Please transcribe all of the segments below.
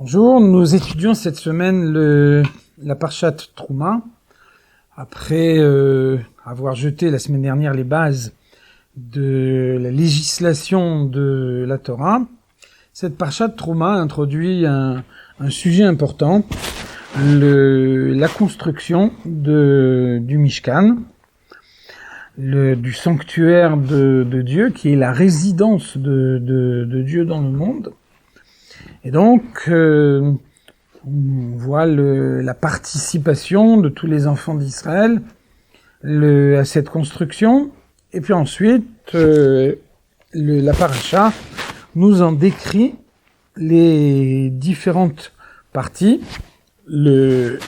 Bonjour, nous étudions cette semaine la Parshat Trouma. Après avoir jeté la semaine dernière les bases de la législation de la Torah, cette Parshat Trouma introduit un sujet important, la construction du Mishkan, du sanctuaire de Dieu, qui est la résidence de Dieu dans le monde. Et donc, on voit la participation de tous les enfants d'Israël à cette construction. Et puis ensuite, la paracha nous en décrit les différentes parties. Le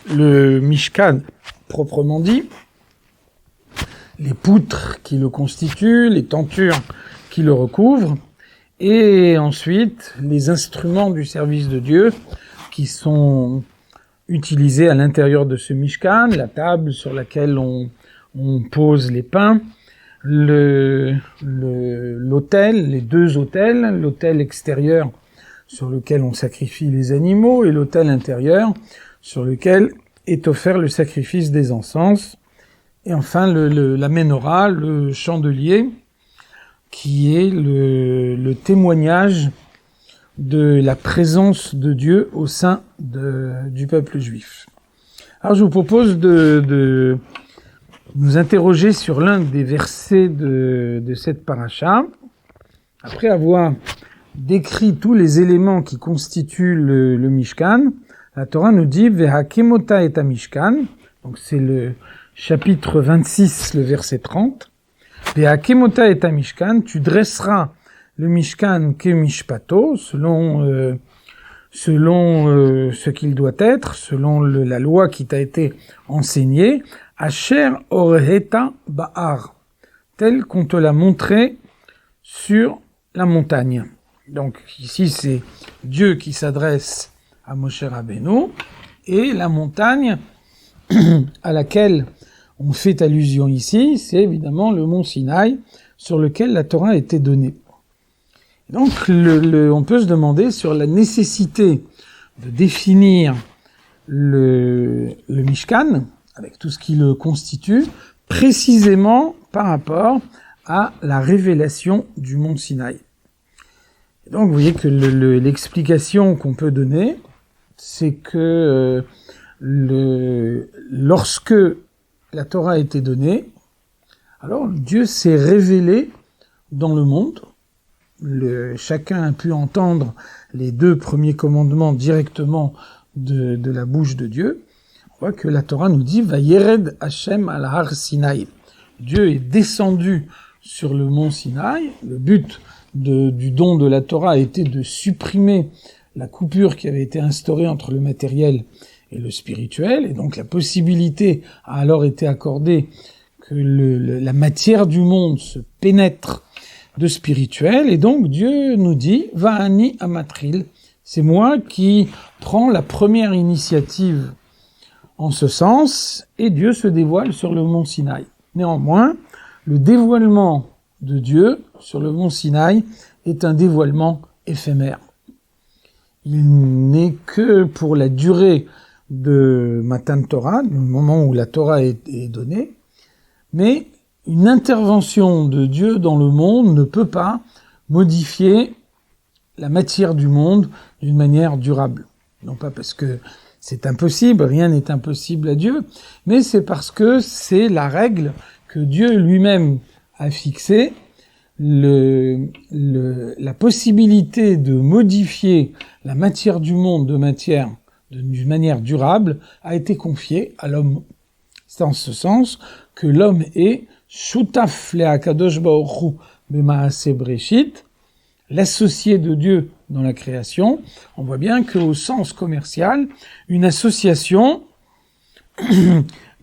Mishkan, proprement dit, les poutres qui le constituent, les tentures qui le recouvrent, et ensuite les instruments du service de Dieu qui sont utilisés à l'intérieur de ce Mishkan, la table sur laquelle on pose les pains, l'autel, les deux autels, l'autel extérieur sur lequel on sacrifie les animaux et l'autel intérieur sur lequel est offert le sacrifice des encens, et enfin la menorah, le chandelier, qui est le témoignage de la présence de Dieu au sein du peuple juif. Alors je vous propose de nous interroger sur l'un des versets de cette paracha. Après avoir décrit tous les éléments qui constituent le Mishkan, la Torah nous dit « Vehakemota et Mishkan », donc c'est le chapitre 26, le verset 30, Vehakemota et Mishkan, tu dresseras le Mishkan kemishpato, selon ce qu'il doit être, selon la loi qui t'a été enseignée, Asher orheta ba'ar, tel qu'on te l'a montré sur la montagne. Donc ici c'est Dieu qui s'adresse à Moshe Rabbeinu, et la montagne à laquelle on fait allusion ici, c'est évidemment le mont Sinaï sur lequel la Torah a été donnée. Et donc on peut se demander sur la nécessité de définir le Mishkan, avec tout ce qui le constitue, précisément par rapport à la révélation du mont Sinaï. Et donc vous voyez que l'explication qu'on peut donner, c'est que lorsque la Torah a été donnée, alors Dieu s'est révélé dans le monde. Chacun a pu entendre les deux premiers commandements directement de la bouche de Dieu. On voit que la Torah nous dit « Vayered Hashem al har Sinaï ». Dieu est descendu sur le mont Sinaï. Le but du don de la Torah a été de supprimer la coupure qui avait été instaurée entre le matériel et le spirituel, et donc la possibilité a alors été accordée que la matière du monde se pénètre de spirituel, et donc Dieu nous dit « Va'ani amatril », c'est moi qui prends la première initiative en ce sens, et Dieu se dévoile sur le mont Sinaï. Néanmoins, le dévoilement de Dieu sur le mont Sinaï est un dévoilement éphémère. Il n'est que pour la durée de Matan Torah, du moment où la Torah est donnée, mais une intervention de Dieu dans le monde ne peut pas modifier la matière du monde d'une manière durable. Non pas parce que c'est impossible, rien n'est impossible à Dieu, mais c'est parce que c'est la règle que Dieu lui-même a fixée. La possibilité de modifier la matière du monde d'une manière durable a été confiée à l'homme. C'est en ce sens que l'homme est shutaf le'akadosh baruch hu b'maaseh breshit, l'associé de Dieu dans la création. On voit bien qu'au sens commercial, une association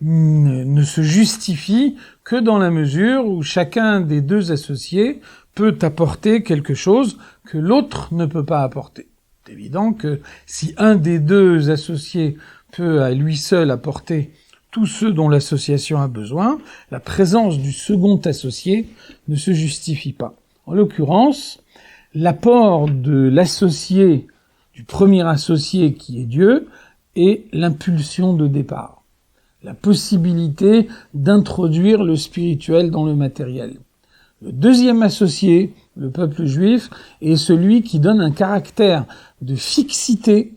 ne se justifie que dans la mesure où chacun des deux associés peut apporter quelque chose que l'autre ne peut pas apporter. C'est évident que si un des deux associés peut à lui seul apporter tout ce dont l'association a besoin, la présence du second associé ne se justifie pas. En l'occurrence, l'apport de l'associé du premier associé qui est Dieu et l'impulsion de départ. La possibilité d'introduire le spirituel dans le matériel. Le deuxième associé, le peuple juif, est celui qui donne un caractère de fixité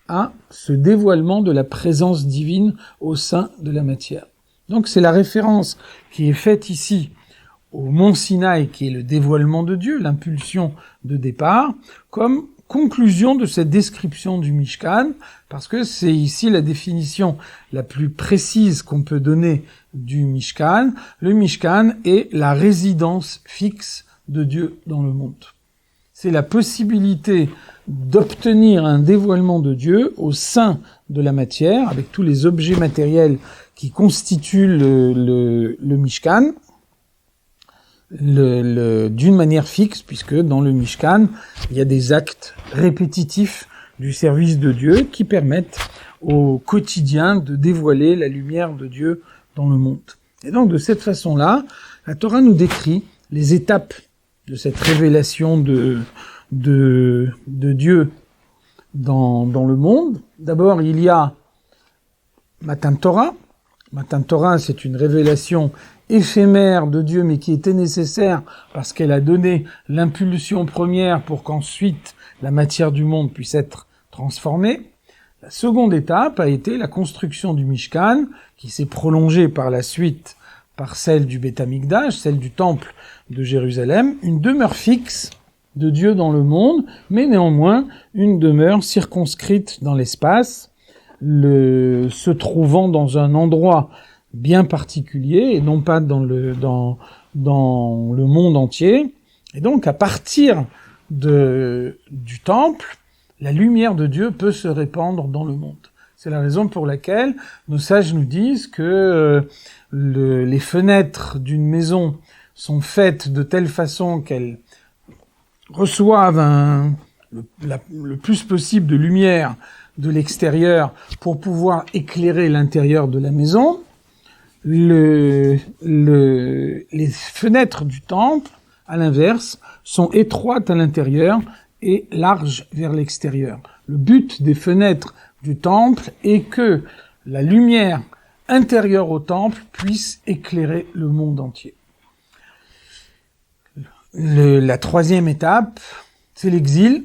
à ce dévoilement de la présence divine au sein de la matière. Donc c'est la référence qui est faite ici au mont Sinaï, qui est le dévoilement de Dieu, l'impulsion de départ, comme conclusion de cette description du Mishkan, parce que c'est ici la définition la plus précise qu'on peut donner du Mishkan. Le Mishkan est la résidence fixe de Dieu dans le monde. C'est la possibilité d'obtenir un dévoilement de Dieu au sein de la matière, avec tous les objets matériels qui constituent le Mishkan, d'une manière fixe, puisque dans le Mishkan, il y a des actes répétitifs du service de Dieu qui permettent au quotidien de dévoiler la lumière de Dieu dans le monde. Et donc, de cette façon-là, la Torah nous décrit les étapes de cette révélation de Dieu dans le monde. D'abord, il y a Matan Torah. Matan Torah, c'est une révélation éphémère de Dieu, mais qui était nécessaire parce qu'elle a donné l'impulsion première pour qu'ensuite la matière du monde puisse être transformée. La seconde étape a été la construction du Mishkan, qui s'est prolongée par la suite par celle du Beth Amikdash, celle du temple de Jérusalem, une demeure fixe de Dieu dans le monde, mais néanmoins une demeure circonscrite dans l'espace, se trouvant dans un endroit bien particulier et non pas dans le monde entier. Et donc, à partir du temple, la lumière de Dieu peut se répandre dans le monde. C'est la raison pour laquelle nos sages nous disent que les fenêtres d'une maison sont faites de telle façon qu'elles reçoivent le plus possible de lumière de l'extérieur pour pouvoir éclairer l'intérieur de la maison. Les fenêtres du temple, à l'inverse, sont étroites à l'intérieur et larges vers l'extérieur. Le but des fenêtres du temple est que la lumière intérieure au temple puisse éclairer le monde entier. La troisième étape, c'est l'exil.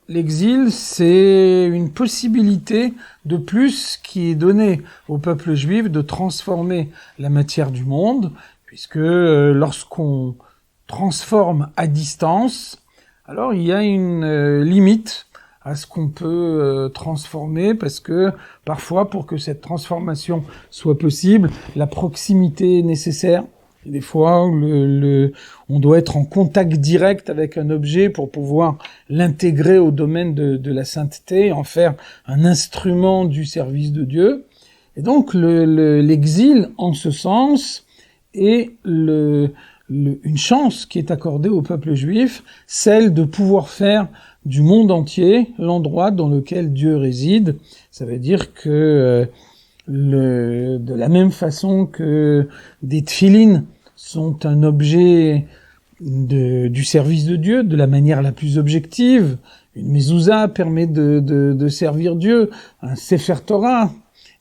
L'exil, c'est une possibilité de plus qui est donnée au peuple juif de transformer la matière du monde, puisque lorsqu'on transforme à distance, alors il y a une limite à ce qu'on peut transformer, parce que parfois, pour que cette transformation soit possible, la proximité est nécessaire. Et des fois, on doit être en contact direct avec un objet pour pouvoir l'intégrer au domaine de la sainteté, en faire un instrument du service de Dieu. Et donc, l'exil, en ce sens, est une chance qui est accordée au peuple juif, celle de pouvoir faire du monde entier l'endroit dans lequel Dieu réside. Ça veut dire que de la même façon que des tefilines sont un objet du service de Dieu de la manière la plus objective, une mezouza permet de servir Dieu, un Sefer Torah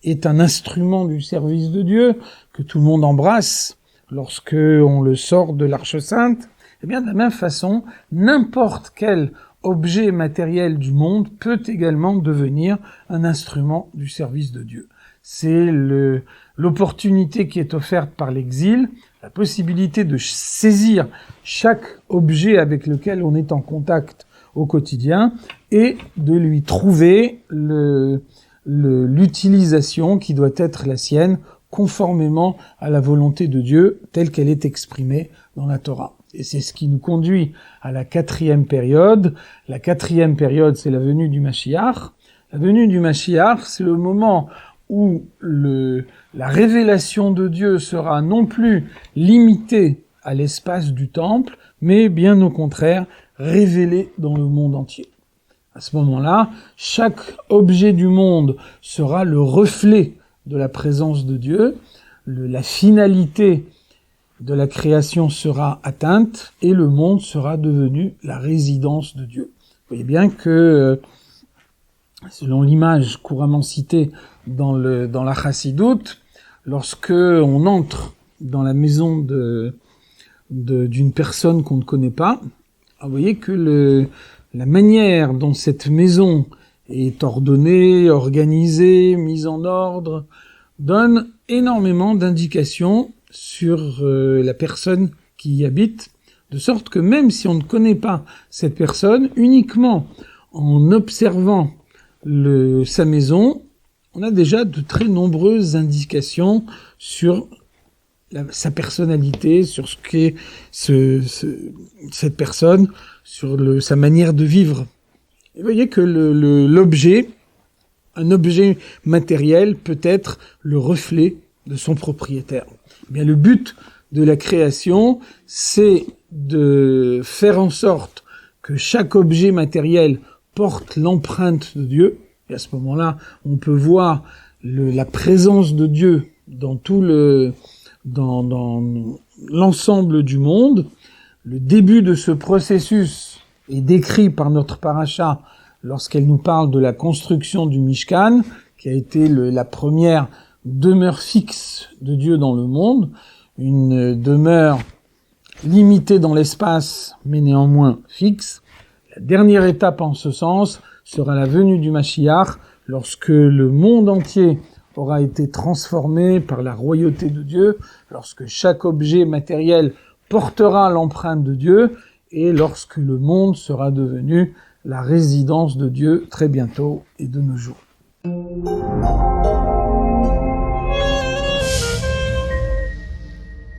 est un instrument du service de Dieu que tout le monde embrasse lorsque on le sort de l'Arche Sainte. Eh bien, de la même façon, n'importe quel objet matériel du monde peut également devenir un instrument du service de Dieu. C'est l'opportunité qui est offerte par l'exil, la possibilité de saisir chaque objet avec lequel on est en contact au quotidien et de lui trouver l'utilisation qui doit être la sienne conformément à la volonté de Dieu telle qu'elle est exprimée dans la Torah. Et c'est ce qui nous conduit à la quatrième période. La quatrième période, c'est la venue du Mashiach. La venue du Mashiach, c'est le moment où la révélation de Dieu sera non plus limitée à l'espace du temple, mais bien au contraire, révélée dans le monde entier. À ce moment-là, chaque objet du monde sera le reflet de la présence de Dieu, la finalité de la création sera atteinte et le monde sera devenu la résidence de Dieu. Vous voyez bien que selon l'image couramment citée dans la chassidoute, lorsque on entre dans la maison d'une personne qu'on ne connaît pas, vous voyez que la manière dont cette maison est ordonnée, organisée, mise en ordre, donne énormément d'indications sur la personne qui y habite, de sorte que même si on ne connaît pas cette personne, uniquement en observant sa maison, on a déjà de très nombreuses indications sur sa personnalité, sur ce qu'est cette personne, sur sa manière de vivre. Et vous voyez que un objet matériel peut être le reflet de son propriétaire. Eh bien, le but de la création, c'est de faire en sorte que chaque objet matériel porte l'empreinte de Dieu. Et à ce moment-là, on peut voir la présence de Dieu dans dans l'ensemble du monde. Le début de ce processus est décrit par notre paracha lorsqu'elle nous parle de la construction du Mishkan, qui a été la première demeure fixe de Dieu dans le monde, une demeure limitée dans l'espace, mais néanmoins fixe. La dernière étape en ce sens sera la venue du Mashiach, lorsque le monde entier aura été transformé par la royauté de Dieu, lorsque chaque objet matériel portera l'empreinte de Dieu, et lorsque le monde sera devenu la résidence de Dieu très bientôt et de nos jours.